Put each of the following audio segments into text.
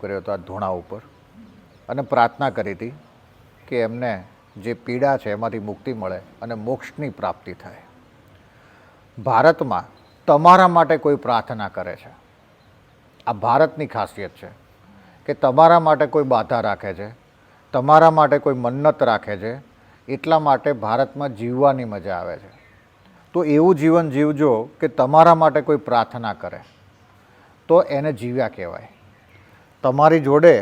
કર્યો હતો આ ધૂણા ઉપર અને પ્રાર્થના કરી હતી કે એમને જે પીડા છે એમાંથી મુક્તિ મળે અને મોક્ષની પ્રાપ્તિ થાય. ભારતમાં તમારા માટે કોઈ પ્રાર્થના કરે છે, આ ભારતની ખાસિયત છે કે તમારા માટે કોઈ બાધા રાખે છે, તમારા માટે કોઈ મન્નત રાખે છે, એટલા માટે ભારતમાં જીવવાની મજા આવે છે. તો એવું જીવન જીવજો કે તમારા માટે કોઈ પ્રાર્થના કરે તો એને જીવ્યા કહેવાય. તમારી જોડે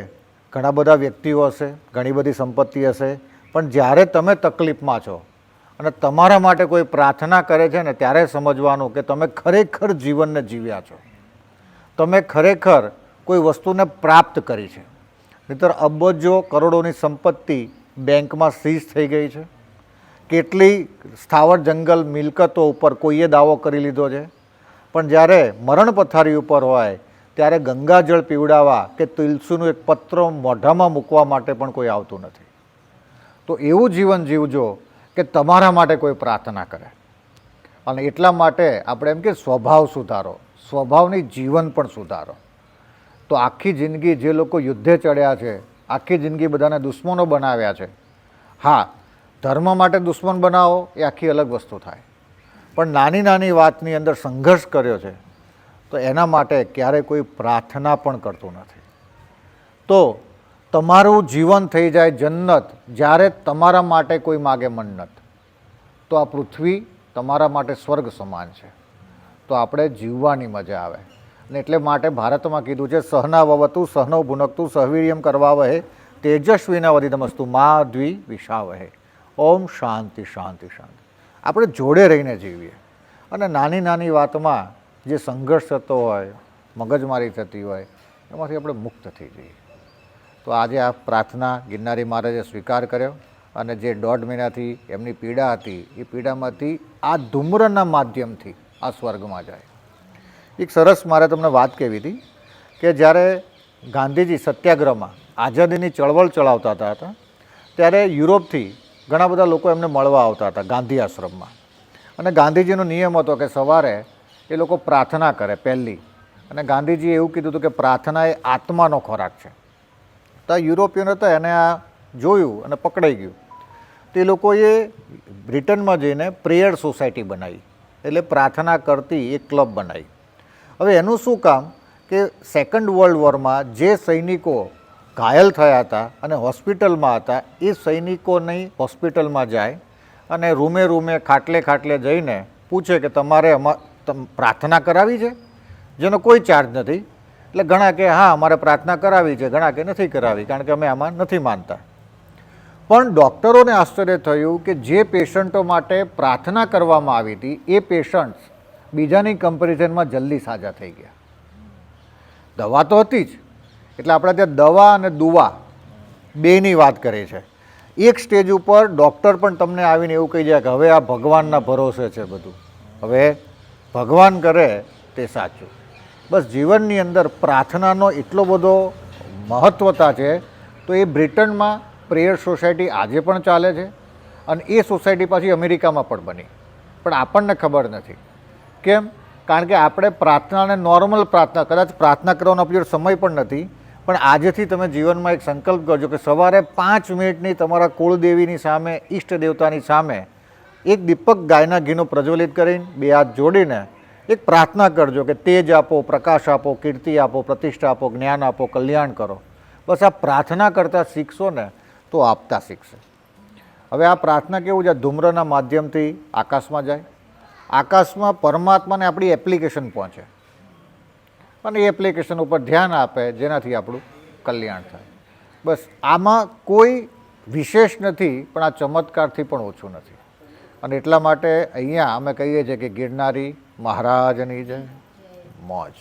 ઘણા બધા વ્યક્તિઓ હશે, ઘણી બધી સંપત્તિ હશે, પણ જ્યારે તમે તકલીફમાં છો અને તમારા માટે કોઈ પ્રાર્થના કરે છે ને ત્યારે સમજવાનું કે તમે ખરેખર જીવનને જીવ્યા છો, તમે ખરેખર કોઈ વસ્તુને પ્રાપ્ત કરી છે. નહીંતર અબજો કરોડોની સંપત્તિ બેંકમાં સીઝ થઈ ગઈ છે, કેટલી સ્થાવર જંગલ મિલકતો ઉપર કોઈએ દાવો કરી લીધો છે, પણ જ્યારે મરણ પથારી ઉપર હોય ત્યારે ગંગાજળ પીવડાવવા કે તુલસીનું એક પત્ર મોઢામાં મૂકવા માટે પણ કોઈ આવતું નથી. તો એવું જીવન જીવજો કે તમારા માટે કોઈ પ્રાર્થના કરે. અને એટલા માટે આપણે એમ કે સ્વભાવ સુધારો, સ્વભાવની જીવન પણ સુધારો. તો આખી જિંદગી જે લોકો યુદ્ધે ચડ્યા છે, આખી જિંદગી બધાને દુશ્મનો બનાવ્યા છે. હા, ધર્મ માટે દુશ્મન બનાવો એ આખી અલગ વસ્તુ થાય, પણ નાની નાની વાતની અંદર સંઘર્ષ કર્યો છે તો એના માટે ક્યારેય કોઈ પ્રાર્થના પણ કરતું નથી. તો તમારું જીવન થઈ જાય જન્નત જ્યારે તમારા માટે કોઈ માગે મન્નત. તો આ પૃથ્વી તમારા માટે સ્વર્ગ સમાન છે. તો આપણે જીવવાની મજા આવે અને એટલે માટે ભારતમાં કીધું છે સહનાવવતુ સહનૌ ભુનક્તુ સહવીર્યમ કરવાવહે તેજસ્વીનાવધિતમસ્તુ મા દ્વિષાવહે. ઓમ શાંતિ શાંતિ શાંતિ. આપણે જોડે રહીને જીવીએ અને નાની નાની વાતમાં જે સંઘર્ષ થતો હોય, મગજમારી થતી હોય, એમાંથી આપણે મુક્ત થઈ જઈએ. તો આજે આ પ્રાર્થના ગિરનારી મહારાજે સ્વીકાર કર્યો અને જે 1.5 મહિનાથી એમની પીડા હતી એ પીડામાંથી આ ધૂમ્રના માધ્યમથી આ સ્વર્ગમાં જાય. એક સરસ મારે તમને વાત કહેવી હતી કે જ્યારે ગાંધીજી સત્યાગ્રહમાં આઝાદીની ચળવળ ચલાવતા હતા ત્યારે યુરોપથી ઘણા બધા લોકો એમને મળવા આવતા હતા ગાંધી આશ્રમમાં. અને ગાંધીજીનો નિયમ હતો કે સવારે એ લોકો પ્રાર્થના કરે પહેલી. અને ગાંધીજીએ એવું કીધું હતું કે પ્રાર્થના એ આત્માનો ખોરાક છે. તો આ યુરોપિયન હતા એને આ જોયું અને પકડાઈ ગયું. તો એ લોકોએ બ્રિટનમાં જઈને પ્રેયર સોસાયટી બનાવી, એટલે પ્રાર્થના કરતી એક ક્લબ બનાવી. હવે એનું શું કામ કે સેકન્ડ વર્લ્ડ વોરમાં જે સૈનિકો ઘાયલ થયા હતા અને હોસ્પિટલમાં હતા એ સૈનિકોની હોસ્પિટલમાં જાય અને રૂમે રૂમે ખાટલે ખાટલે જઈને પૂછે કે તમારે પ્રાર્થના કરાવી છે, જેનો કોઈ ચાર્જ નથી. એટલે ઘણા કે હા અમારે પ્રાર્થના કરાવી છે, ઘણા કે નથી કરાવી કારણ કે અમે આમાં નથી માનતા. પણ ડૉક્ટરોને આશ્ચર્ય થયું કે જે પેશન્ટો માટે પ્રાર્થના કરવામાં આવી હતી એ પેશન્ટ્સ બીજાની કમ્પેરિઝનમાં જલ્દી સાજા થઈ ગયા. દવા તો હતી જ, એટલે આપણે ત્યાં દવા અને દુવા બેની વાત કરે છે. એક સ્ટેજ ઉપર ડૉક્ટર પણ તમને આવીને એવું કહી જાય કે હવે આ ભગવાનના ભરોસે છે બધું, હવે ભગવાન કરે તે સાચું. બસ જીવનની અંદર પ્રાર્થનાનો એટલો બધો મહત્વતા છે. તો એ બ્રિટનમાં પ્રેયર સોસાયટી આજે પણ ચાલે છે અને એ સોસાયટી પાછી અમેરિકામાં પણ બની, પણ આપણને ખબર નથી. કેમ? કારણ કે આપણે પ્રાર્થનાને નોર્મલ પ્રાર્થના, કદાચ પ્રાર્થના કરવાનો આપણી જોડે સમય પણ નથી, પણ આજથી તમે જીવનમાં એક સંકલ્પ કરજો કે સવારે 5 મિનિટની તમારા કુળદેવીની સામે, ઈષ્ટ દેવતાની સામે એક દીપક ગાયના ઘીનો પ્રજ્વલિત કરીને 2 હાથ જોડીને એક પ્રાર્થના કરજો કે તેજ આપો, પ્રકાશ આપો, કીર્તિ આપો, પ્રતિષ્ઠા આપો, જ્ઞાન આપો, કલ્યાણ કરો. બસ આ પ્રાર્થના કરતાં શીખશો ને તો આપતા શીખશે. હવે આ પ્રાર્થના કેવું છે, ધૂમ્રના માધ્યમથી આકાશમાં જાય, આકાશમાં પરમાત્માને આપણી એપ્લિકેશન પહોંચે અને એ એપ્લિકેશન ઉપર ધ્યાન આપે જેનાથી આપણું કલ્યાણ થાય. બસ આમાં કોઈ વિશેષ નથી, પણ આ ચમત્કારથી પણ ઓછું નથી. અને એટલા માટે અહીંયા અમે કહીએ છીએ કે ગિરનારી મહારાજની જય, મોજ.